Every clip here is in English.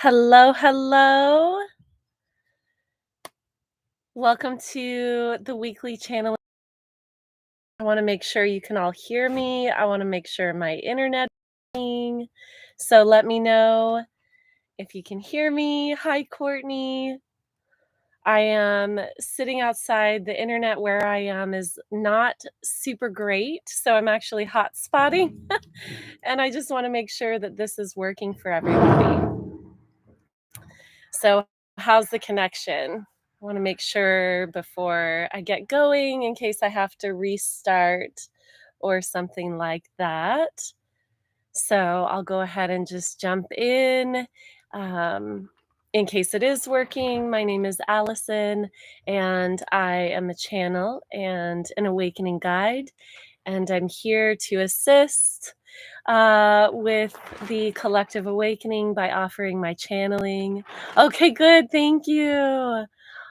Hello, hello. Welcome to the weekly channel. I want to make sure you can all hear me. I want to make sure my internet is working. So let me know if you can hear me. Hi, Courtney. I am sitting outside. The internet where I am is not super great, so I'm actually hot spotting. And I just want to make sure that this is working for everybody. So, how's the connection? I want to make sure before I get going in case I have to restart or something like that. So, I'll go ahead and just jump in. In case it is working, my name is Allison, and I am a channel and an awakening guide, and I'm here to assist with the collective awakening by offering my channeling. Okay, good. Thank you.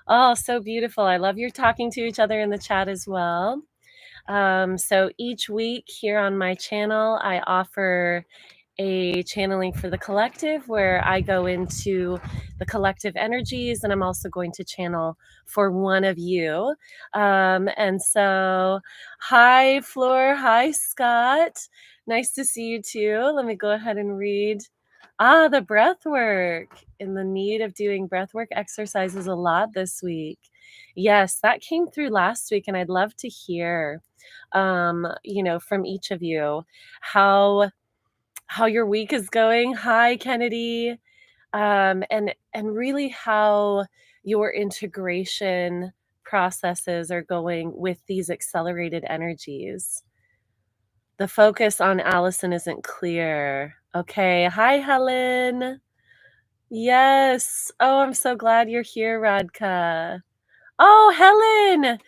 Oh, so beautiful. I love your talking to each other in the chat as well. So each week here on my channel, I offer a channeling for the collective where I go into the collective energies, and I'm also going to channel for one of you. And so, hi, Floor. Hi, Scott. Nice to see you too. Let me go ahead and read. The breath work. In the need of doing breath work exercises a lot this week. Yes, that came through last week, and I'd love to hear, from each of you how your week is going. Hi, Kennedy. And really how your integration processes are going with these accelerated energies. The focus on Allison isn't clear. Okay. Hi, Helen. Yes. Oh, I'm so glad you're here, Radka. Oh, Helen.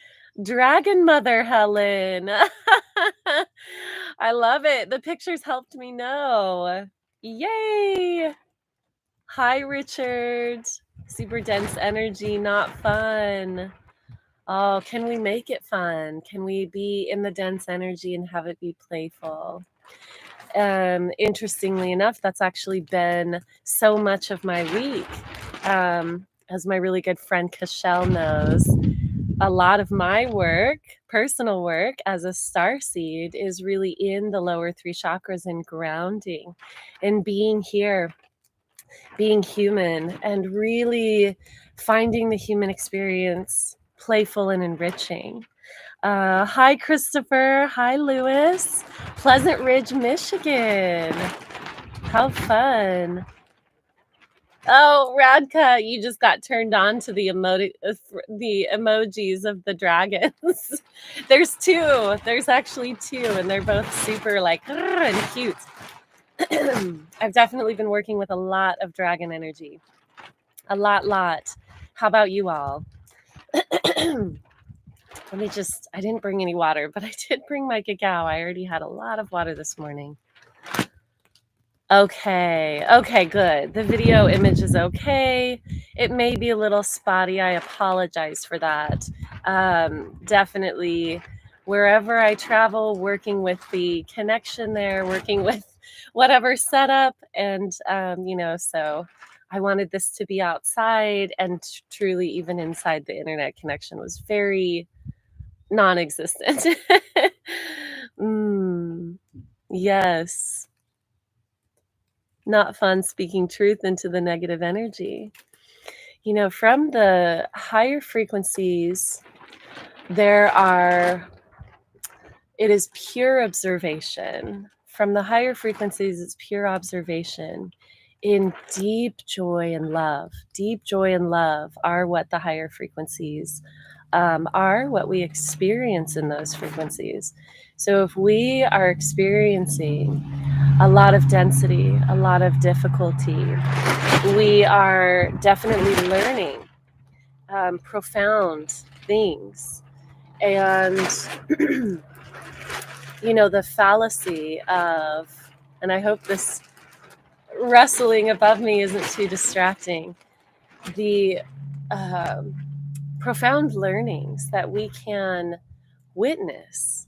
Dragon Mother Helen. I love it. The pictures helped me know. Yay. Hi, Richard. Super dense energy, not fun. Oh, can we make it fun? Can we be in the dense energy and have it be playful? Interestingly enough, that's actually been so much of my week. As my really good friend Cashel knows, a lot of my work, personal work as a starseed, is really in the lower three chakras and grounding and being here, being human, and really finding the human experience playful and enriching. Hi, Christopher. Hi, Lewis. Pleasant Ridge, Michigan. How fun. Oh, Radka, you just got turned on to the emojis of the dragons. There's two. There's actually two, and they're both super like and cute. I've definitely been working with a lot of dragon energy. A lot. How about you all? I didn't bring any water, but I did bring my cacao. I already had a lot of water this morning. Okay, good. The video image is okay. It may be a little spotty. I apologize for that. Definitely, wherever I travel, working with the connection there, working with whatever setup, and so I wanted this to be outside, and truly, even inside, the internet connection was very non-existent. Yes. Not fun speaking truth into the negative energy. From the higher frequencies, it is pure observation. From the higher frequencies, it's pure observation in deep joy and love. Deep joy and love are what the higher frequencies are, what we experience in those frequencies. So if we are experiencing a lot of density, a lot of difficulty, we are definitely learning profound things. And, the fallacy of, and I hope this rustling above me isn't too distracting, the profound learnings that we can witness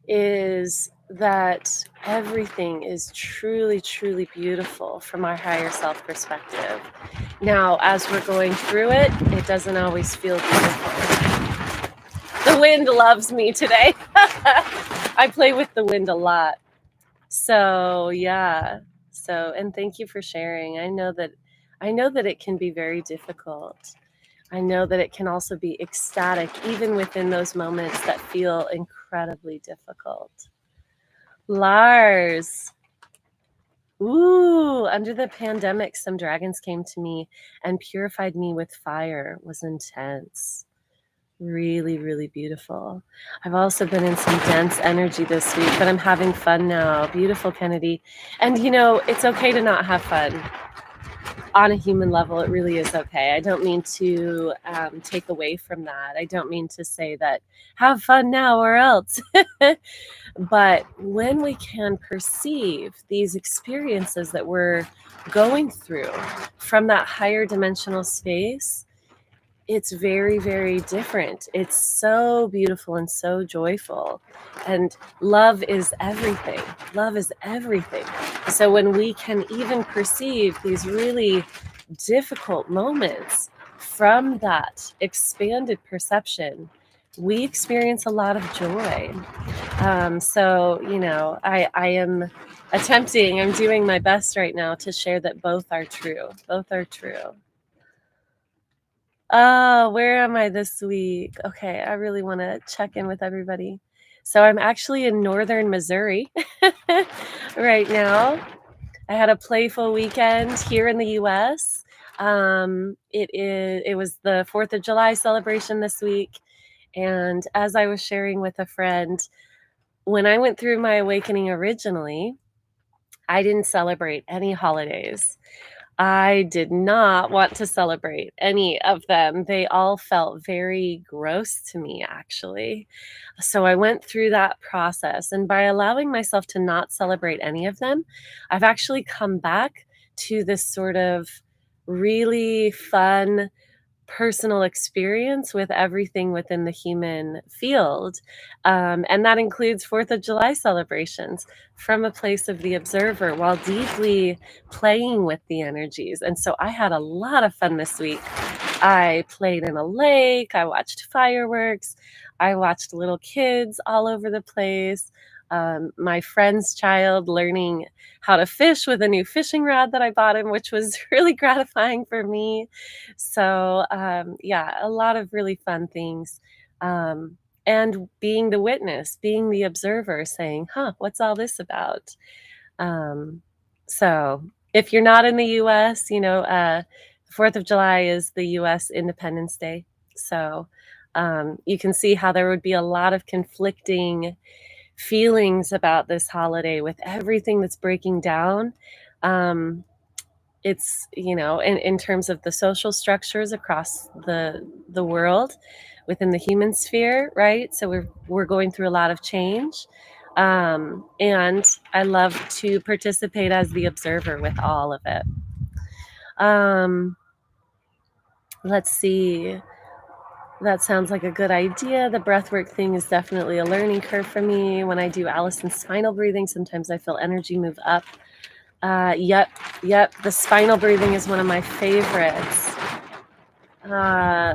is that everything is truly, truly beautiful from our higher self perspective. Now, as we're going through it, it doesn't always feel beautiful. The wind loves me today. I play with the wind a lot. So, yeah. So, and thank you for sharing. I know that it can be very difficult. I know that it can also be ecstatic, even within those moments that feel incredibly difficult. Lars. Ooh, under the pandemic, some dragons came to me and purified me with fire. It was intense. Really, really beautiful. I've also been in some dense energy this week, but I'm having fun now. Beautiful, Kennedy. And it's okay to not have fun. On a human level, it really is okay. I don't mean to take away from that. I don't mean to say that have fun now or else. But when we can perceive these experiences that we're going through from that higher dimensional space, it's very, very different. It's so beautiful and so joyful. And love is everything. Love is everything. So when we can even perceive these really difficult moments from that expanded perception, we experience a lot of joy. I am I'm doing my best right now to share that both are true. Both are true. Oh, where am I this week? Okay, I really want to check in with everybody. So I'm actually in northern Missouri right now. I had a playful weekend here in the US. It was the 4th of July celebration this week, and as I was sharing with a friend, when I went through my awakening originally, I didn't celebrate any holidays. I did not want to celebrate any of them. They all felt very gross to me, actually. So I went through that process. And by allowing myself to not celebrate any of them, I've actually come back to this sort of really fun, personal experience with everything within the human field. And that includes 4th of July celebrations from a place of the observer while deeply playing with the energies. And so I had a lot of fun this week. I played in a lake, I watched fireworks, I watched little kids all over the place. My friend's child learning how to fish with a new fishing rod that I bought him, which was really gratifying for me. So, yeah, a lot of really fun things. And being the witness, being the observer, saying, huh, what's all this about? So, if you're not in the US, 4th of July is the US Independence Day. So, you can see how there would be a lot of conflicting feelings about this holiday with everything that's breaking down. It's in terms of the social structures across the world within the human sphere, right? So we're going through a lot of change. And I love to participate as the observer with all of it. Let's see. That sounds like a good idea. The breathwork thing is definitely a learning curve for me. When I do Allison's spinal breathing, sometimes I feel energy move up. Yep. The spinal breathing is one of my favorites.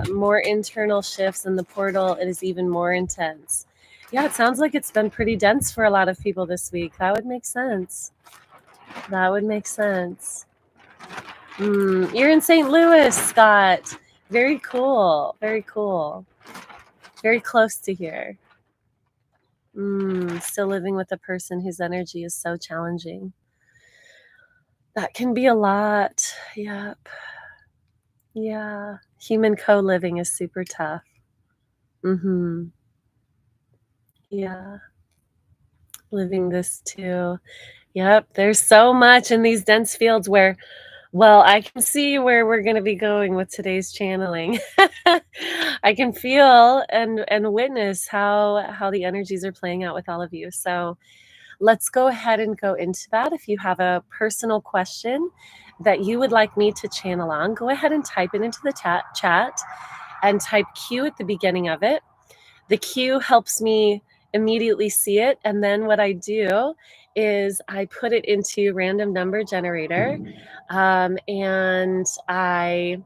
More internal shifts in the portal. It is even more intense. Yeah, it sounds like it's been pretty dense for a lot of people this week. That would make sense. You're in St. Louis, Scott. Very cool. Very close to here. Still living with a person whose energy is so challenging. That can be a lot. Yep. Yeah. Human co-living is super tough. Yeah. Living this too. Yep. There's so much in these dense fields where, well, I can see where we're going to be going with today's channeling. I can feel and witness how the energies are playing out with all of you. So let's go ahead and go into that. If you have a personal question that you would like me to channel on, go ahead and type it into the chat and type Q at the beginning of it. The Q helps me immediately see it. And then what I do is I put it into random number generator, and I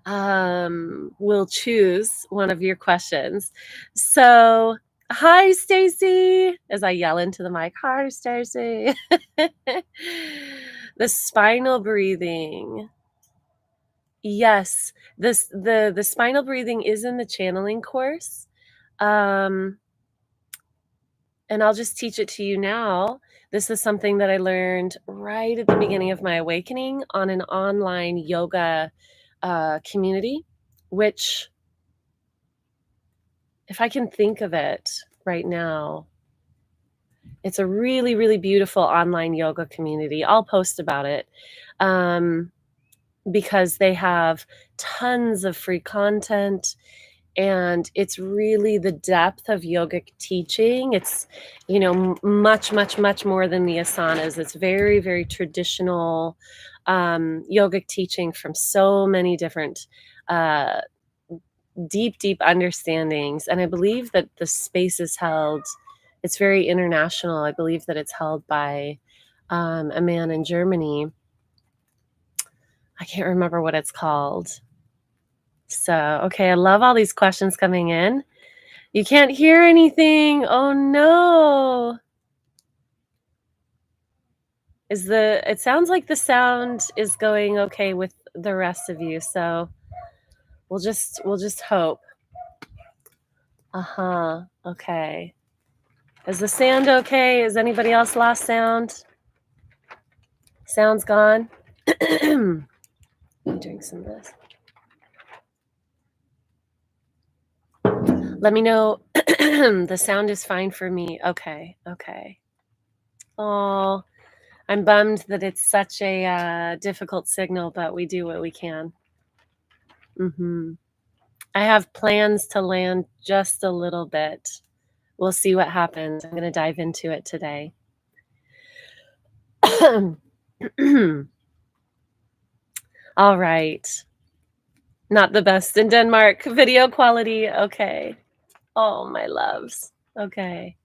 will choose one of your questions. So, hi, Stacy, as I yell into the mic. Hi, Stacy. The spinal breathing. Yes, the spinal breathing is in the channeling course. And I'll just teach it to you now. This is something that I learned right at the beginning of my awakening on an online yoga community, which, if I can think of it right now, it's a really, really beautiful online yoga community. I'll post about it, because they have tons of free content, and it's really the depth of yogic teaching. It's, much, much, much more than the asanas. It's very, very traditional yogic teaching from so many different deep, deep understandings. And I believe that the space is held, it's very international. I believe that it's held by a man in Germany. I can't remember what it's called. So, okay, I love all these questions coming in. You can't hear anything. Oh no. It sounds like the sound is going okay with the rest of you. So we'll just hope. Uh-huh. Okay. Is the sound okay? Is anybody else lost sound? Sound's gone. Let me drink some of this. Let me know the sound is fine for me. Okay. Okay. Oh, I'm bummed that it's such a difficult signal, but we do what we can. I have plans to land just a little bit. We'll see what happens. I'm going to dive into it today. All right. Not the best in Denmark. Video quality. Okay. Oh, my loves. Okay.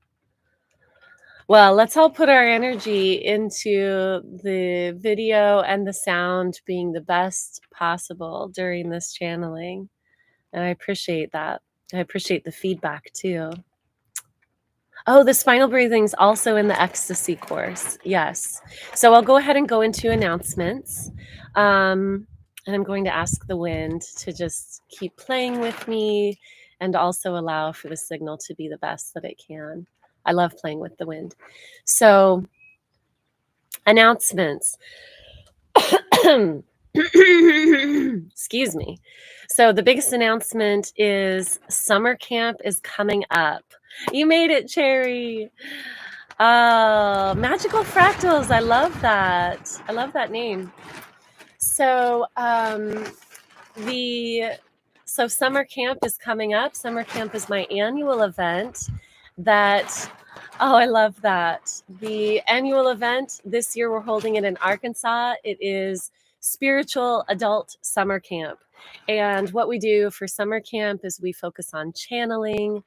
Well, let's all put our energy into the video and the sound being the best possible during this channeling. And I appreciate that. I appreciate the feedback too. Oh, the spinal breathing's also in the ecstasy course. Yes. So I'll go ahead and go into announcements. And I'm going to ask the wind to just keep playing with me and also allow for the signal to be the best that it can. I love playing with the wind. So, announcements. Excuse me. So the biggest announcement is summer camp is coming up. You made it, Cherry. Magical Fractals. I love that. I love that name. So so summer camp is coming up. Summer camp is my annual event that, oh, I love that. The annual event this year, we're holding it in Arkansas. It is Spiritual Adult Summer Camp. And what we do for summer camp is we focus on channeling.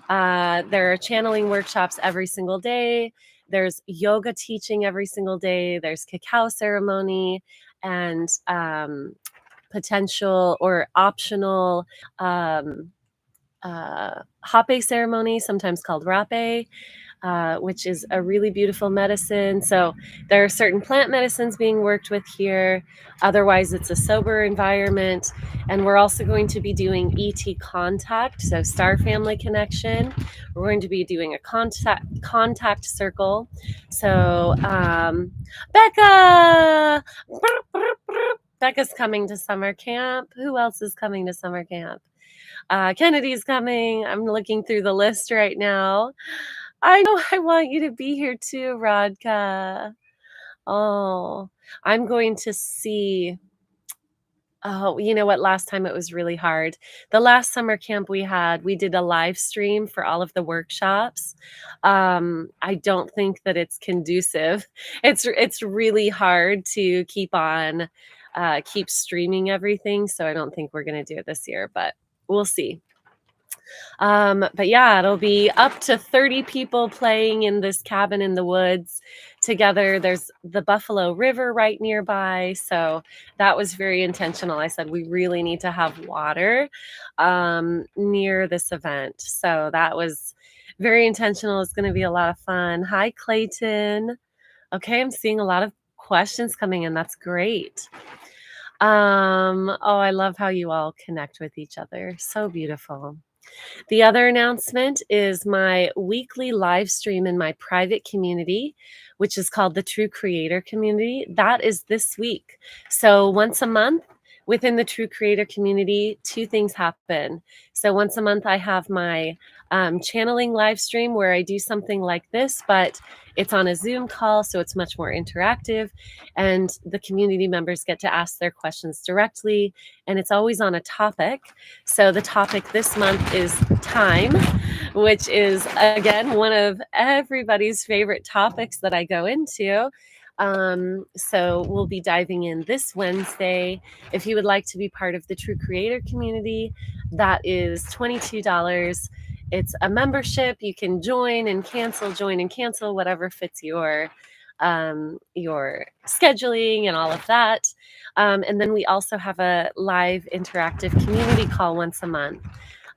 There are channeling workshops every single day. There's yoga teaching every single day. There's cacao ceremony and potential or optional hape ceremony, sometimes called rape, which is a really beautiful medicine. So there are certain plant medicines being worked with here. Otherwise, it's a sober environment. And we're also going to be doing ET contact, so star family connection. We're going to be doing a contact circle. So Becca's coming to summer camp. Who else is coming to summer camp? Kennedy's coming. I'm looking through the list right now. I know I want you to be here too, Radka. Oh, I'm going to see. Oh, you know what? Last time it was really hard. The last summer camp we did a live stream for all of the workshops. I don't think that it's conducive. It's really hard to keep streaming everything. So I don't think we're going to do it this year, but we'll see. But yeah, it'll be up to 30 people playing in this cabin in the woods together. There's the Buffalo River right nearby. So that was very intentional. I said, we really need to have water near this event. So that was very intentional. It's going to be a lot of fun. Hi, Clayton. Okay, I'm seeing a lot of questions coming in. That's great. Oh, I love how you all connect with each other. So beautiful. The other announcement is my weekly live stream in my private community, which is called the True Creator Community. That is this week. So once a month within the True Creator Community, two things happen. So once a month, I have my channeling live stream where I do something like this, but it's on a Zoom call, so it's much more interactive. And the community members get to ask their questions directly, and it's always on a topic. So the topic this month is time, which is, again, one of everybody's favorite topics that I go into. So we'll be diving in this Wednesday. If you would like to be part of the True Creator community, that is $22. It's a membership. You can join and cancel, whatever fits your scheduling and all of that. And then we also have a live interactive community call once a month.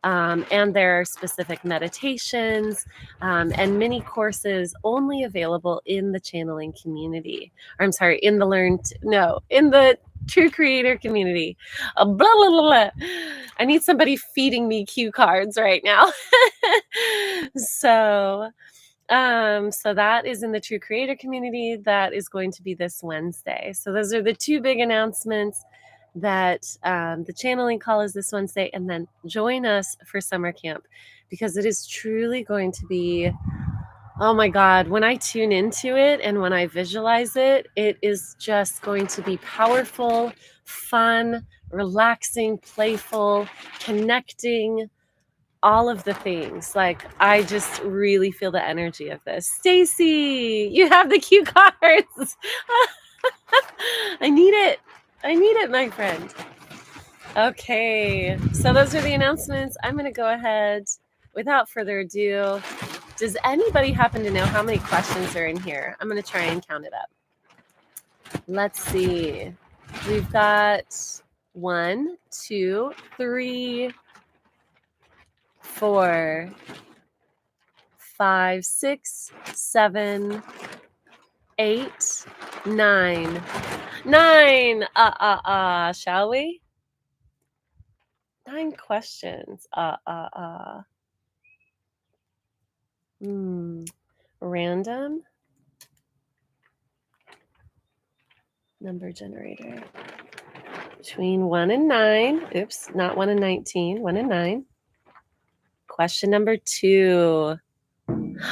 And there are specific meditations and mini courses only available in the channeling community. Or I'm sorry, in the True Creator community. Blah, blah, blah, blah. I need somebody feeding me cue cards right now. So that is in the True Creator community. That is going to be this Wednesday. So those are the two big announcements, that the channeling call is this Wednesday, and then join us for summer camp, because it is truly going to be, oh my God, when I tune into it and when I visualize it, it is just going to be powerful, fun, relaxing, playful, connecting, all of the things. Like, I just really feel the energy of this. Stacy, you have the cue cards. I need it, my friend. Okay, so those are the announcements. I'm going to go ahead without further ado. Does anybody happen to know how many questions are in here? I'm going to try and count it up. Let's see. We've got 1, 2, 3, 4, 5, 6, 7, 8, 9. 9. Shall we? 9 questions. Random number generator. Between 1 and 9. Oops, not 1 and 19. 1 and 9. Question number 2.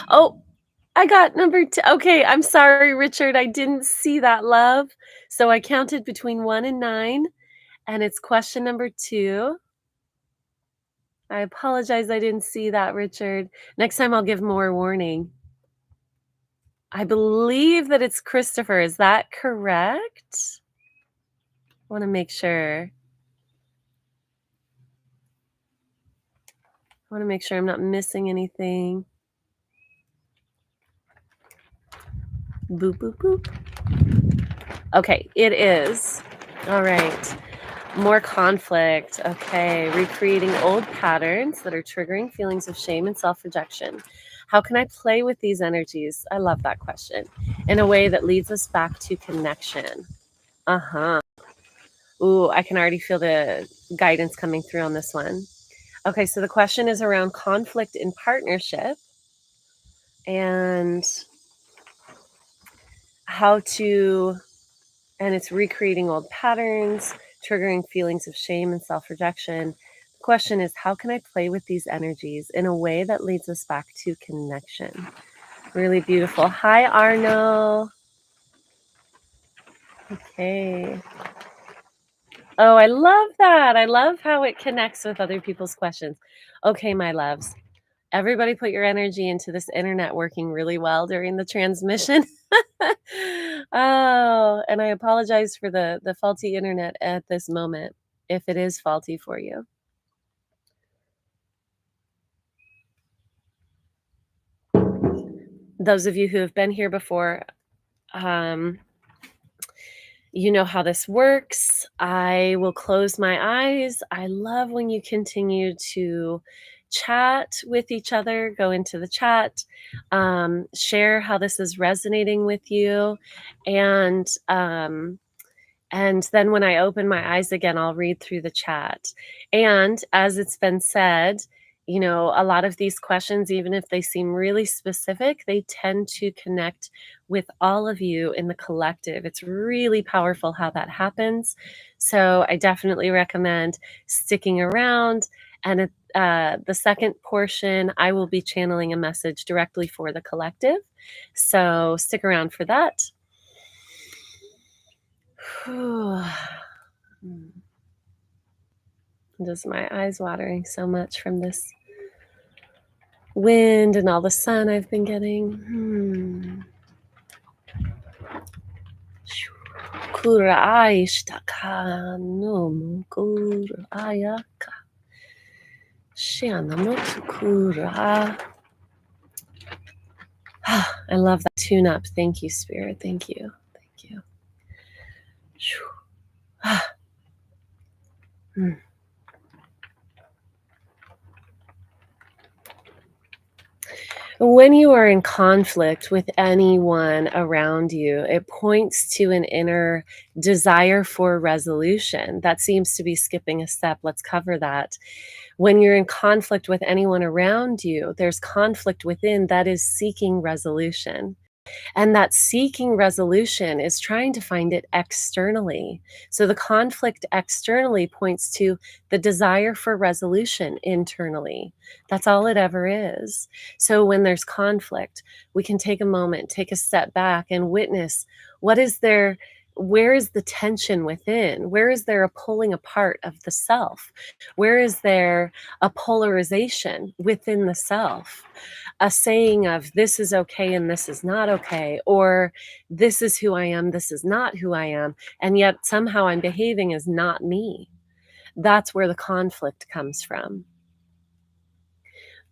Oh, I got number 2. Okay, I'm sorry, Richard. I didn't see that, love. So I counted between 1 and 9, and it's question number 2. I apologize, I didn't see that, Richard. Next time I'll give more warning. I believe that it's Christopher. Is that correct? I want to make sure. I want to make sure I'm not missing anything. Boop, boop, boop. Okay, it is. All right. More conflict. Okay. Recreating old patterns that are triggering feelings of shame and self-rejection. How can I play with these energies? I love that question. In a way that leads us back to connection. Ooh, I can already feel the guidance coming through on this one. Okay, so the question is around conflict in partnership and and it's recreating old patterns, triggering feelings of shame and self-rejection. The question is, how can I play with these energies in a way that leads us back to connection? Really beautiful. Hi, Arno. Okay. Oh, I love that. I love how it connects with other people's questions. Okay, my loves. Everybody put your energy into this internet working really well during the transmission. Oh, and I apologize for the faulty internet at this moment, if it is faulty for you. Those of you who have been here before, um, you know how this works. I will close my eyes. I love when you continue to chat with each other, go into the chat, share how this is resonating with you. And then when I open my eyes again, I'll read through the chat. And as it's been said, you know, a lot of these questions, even if they seem really specific, they tend to connect with all of you in the collective. It's really powerful how that happens. So I definitely recommend sticking around. And at the second portion, I will be channeling a message directly for the collective. So stick around for that. Just my eyes watering so much from this wind and all the sun I've been getting. Kuraishtaka no kurayaka. Shianamotukura. I love that tune up. Thank you, Spirit. Thank you. Thank you. When you are in conflict with anyone around you, it points to an inner desire for resolution. That seems to be skipping a step. Let's cover that. When you're in conflict with anyone around you, there's conflict within that is seeking resolution. And that seeking resolution is trying to find it externally. So the conflict externally points to the desire for resolution internally. That's all it ever is. So when there's conflict, we can take a moment, take a step back and witness what is there. Where is the tension within? Where is there a pulling apart of the self? Where is there a polarization within the self? A saying of this is okay and this is not okay, or this is who I am, this is not who I am, and yet somehow I'm behaving as not me. That's where the conflict comes from.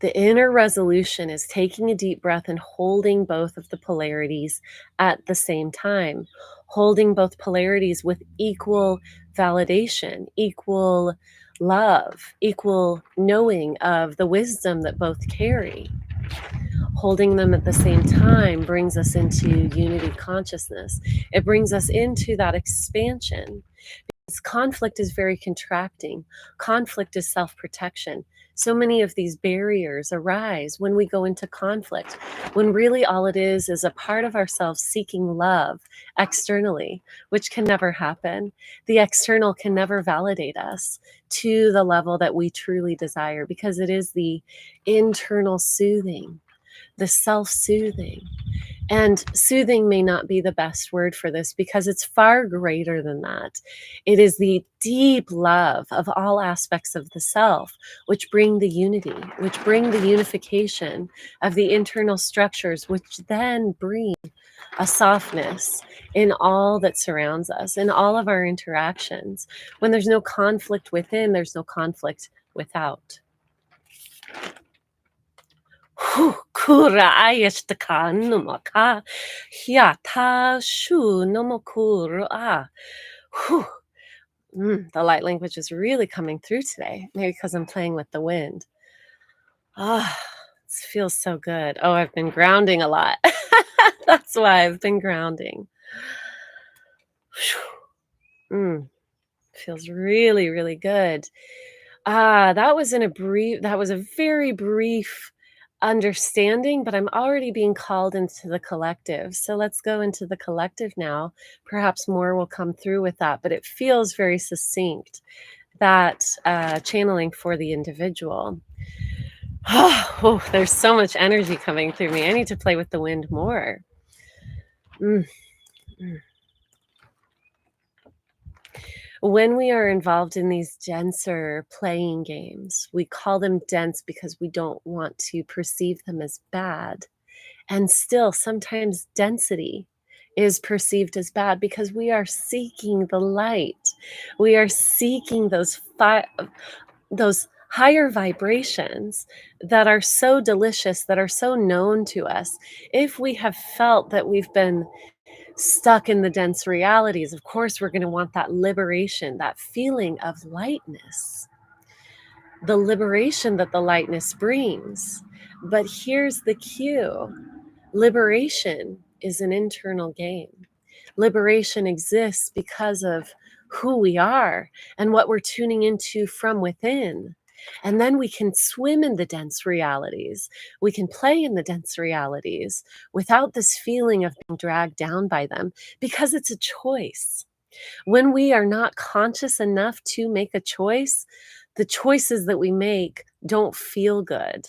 The inner resolution is taking a deep breath and holding both of the polarities at the same time, holding both polarities with equal validation, equal love, equal knowing of the wisdom that both carry. Holding them at the same time brings us into unity consciousness. It brings us into that expansion. Because conflict is very contracting. Conflict is self-protection. So many of these barriers arise when we go into conflict, when really all it is a part of ourselves seeking love externally, which can never happen. The external can never validate us to the level that we truly desire, because it is the internal soothing, the self-soothing. And soothing may not be the best word for this, because it's far greater than that. It is the deep love of all aspects of the self, which bring the unity, which bring the unification of the internal structures, which then bring a softness in all that surrounds us, in all of our interactions. When there's no conflict within, there's no conflict without. Kura ayashtaka numaka hyata shu nomokuru ah. The light language is really coming through today. Maybe because I'm playing with the wind. Ah, it feels so good. Oh, I've been grounding a lot. That's why I've been grounding. Feels really, really good. That was a very brief understanding, but I'm already being called into the collective. So let's go into the collective now. Perhaps more will come through with that, but it feels very succinct, that channeling for the individual. Oh, there's so much energy coming through me. I need to play with the wind more. When we are involved in these denser playing games, we call them dense because we don't want to perceive them as bad. And still, sometimes density is perceived as bad because we are seeking the light. We are seeking those higher vibrations that are so delicious, that are so known to us. If we have felt that we've been stuck in the dense realities, of course, we're going to want that liberation, that feeling of lightness, the liberation that the lightness brings. But here's the cue: liberation is an internal game. Liberation exists because of who we are and what we're tuning into from within. And then we can swim in the dense realities. We can play in the dense realities without this feeling of being dragged down by them, because it's a choice. When we are not conscious enough to make a choice, the choices that we make don't feel good.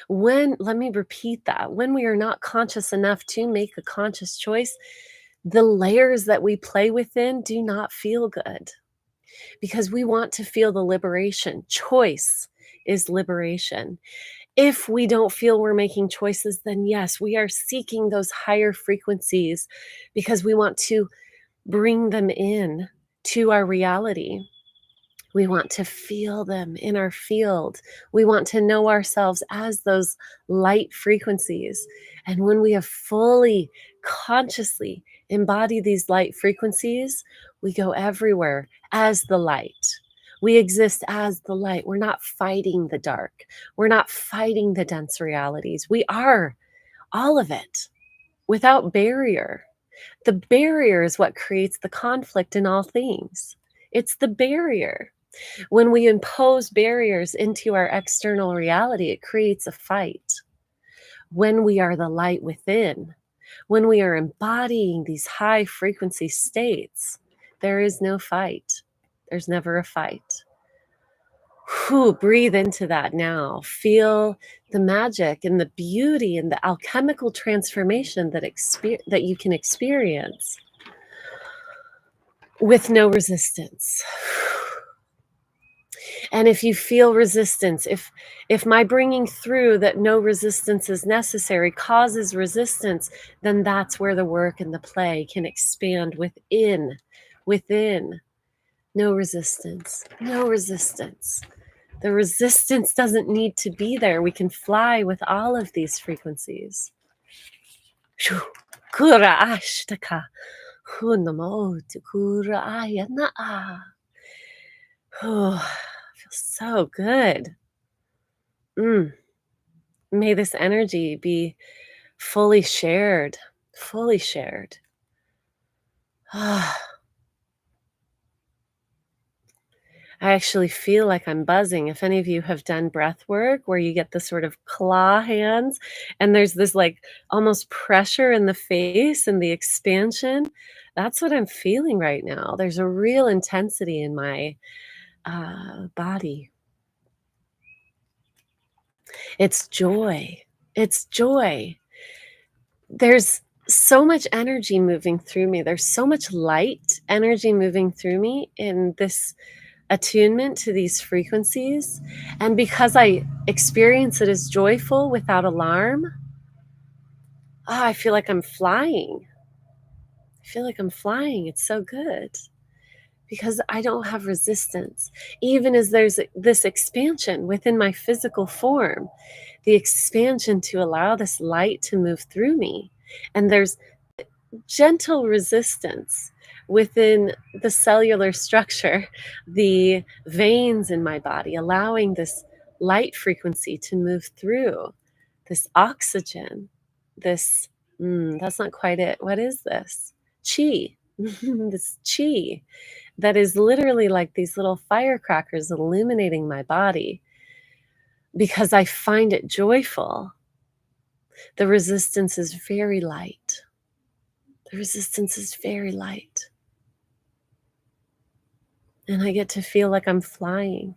Let me repeat that. When we are not conscious enough to make a conscious choice, the layers that we play within do not feel good, because we want to feel the liberation. Choice is liberation. If we don't feel we're making choices, then yes, we are seeking those higher frequencies because we want to bring them in to our reality. We want to feel them in our field. We want to know ourselves as those light frequencies. And when we have fully, consciously embodied these light frequencies, we go everywhere as the light. We exist as the light. We're not fighting the dark. We're not fighting the dense realities. We are all of it without barrier. The barrier is what creates the conflict in all things. It's the barrier. When we impose barriers into our external reality, it creates a fight. When we are the light within, when we are embodying these high frequency states, there is no fight. There's never a fight. Whew, breathe into that now. Feel the magic and the beauty and the alchemical transformation that you can experience with no resistance. And if you feel resistance, if my bringing through that no resistance is necessary causes resistance, then that's where the work and the play can expand within. No resistance, no resistance. The resistance doesn't need to be there. We can fly with all of these frequencies. Shoo. Kura ashtaka. Hunamo to kura ayana. Oh, feels so good. May this energy be fully shared, fully shared. I actually feel like I'm buzzing. If any of you have done breath work where you get the sort of claw hands and there's this like almost pressure in the face and the expansion, that's what I'm feeling right now. There's a real intensity in my body. It's joy. It's joy. There's so much energy moving through me. There's so much light energy moving through me in this attunement to these frequencies. And because I experience it as joyful without alarm, I feel like I'm flying. I feel like I'm flying. It's so good because I don't have resistance. Even as there's this expansion within my physical form, the expansion to allow this light to move through me. And there's gentle resistance within the cellular structure, the veins in my body, allowing this light frequency to move through, this oxygen, this, that's not quite it. What is this? Chi. This chi that is literally like these little firecrackers illuminating my body because I find it joyful. The resistance is very light. The resistance is very light. And I get to feel like I'm flying.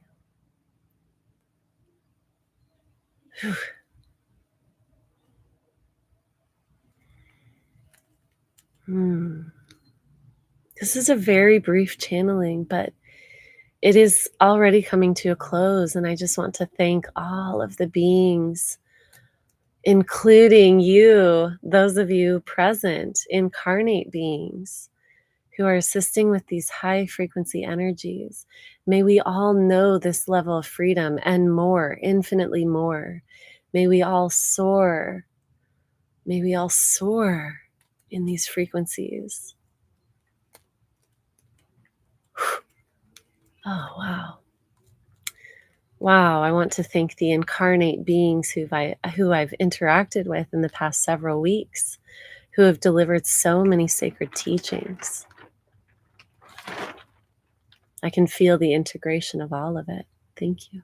Whew. This is a very brief channeling, but it is already coming to a close. And I just want to thank all of the beings, including you, those of you present, incarnate beings, who are assisting with these high frequency energies. May we all know this level of freedom and more, infinitely more. May we all soar. May we all soar in these frequencies. Oh, wow. Wow, I want to thank the incarnate beings who I've interacted with in the past several weeks, who have delivered so many sacred teachings. I can feel the integration of all of it. Thank you.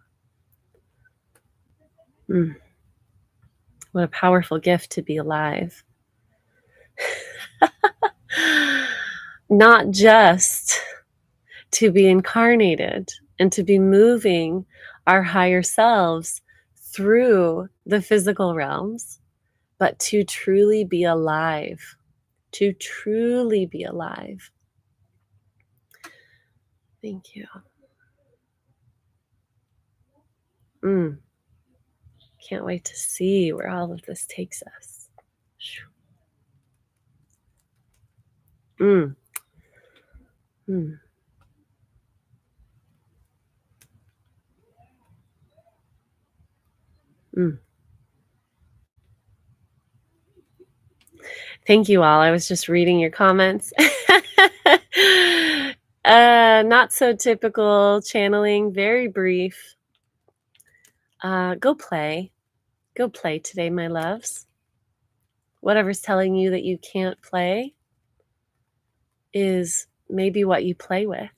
What a powerful gift to be alive. Not just to be incarnated and to be moving our higher selves through the physical realms, but to truly be alive. To truly be alive. Thank you. Can't wait to see where all of this takes us. Mm. Mm. Mm. Thank you all. I was just reading your comments. Not so typical channeling, very brief. Go play. Go play today, my loves. Whatever's telling you that you can't play is maybe what you play with.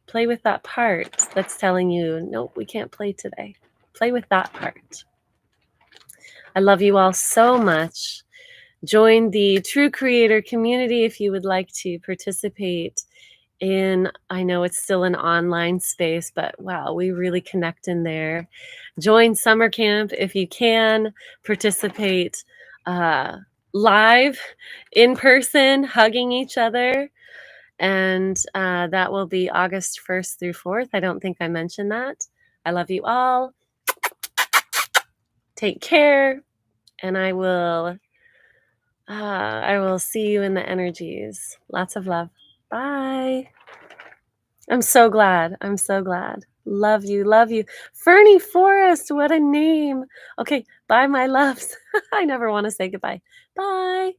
Play with that part that's telling you, nope, we can't play today. Play with that part. I love you all so much. Join the True Creator community if you would like to participate in, I know it's still an online space, but wow, we really connect in there. Join summer camp if you can. Participate live, in person, hugging each other. And that will be August 1st through 4th. I don't think I mentioned that. I love you all. Take care. And I will see you in the energies. Lots of love. Bye. I'm so glad. I'm so glad. Love you. Love you. Fernie Forest. What a name. Okay. Bye, my loves. I never want to say goodbye. Bye.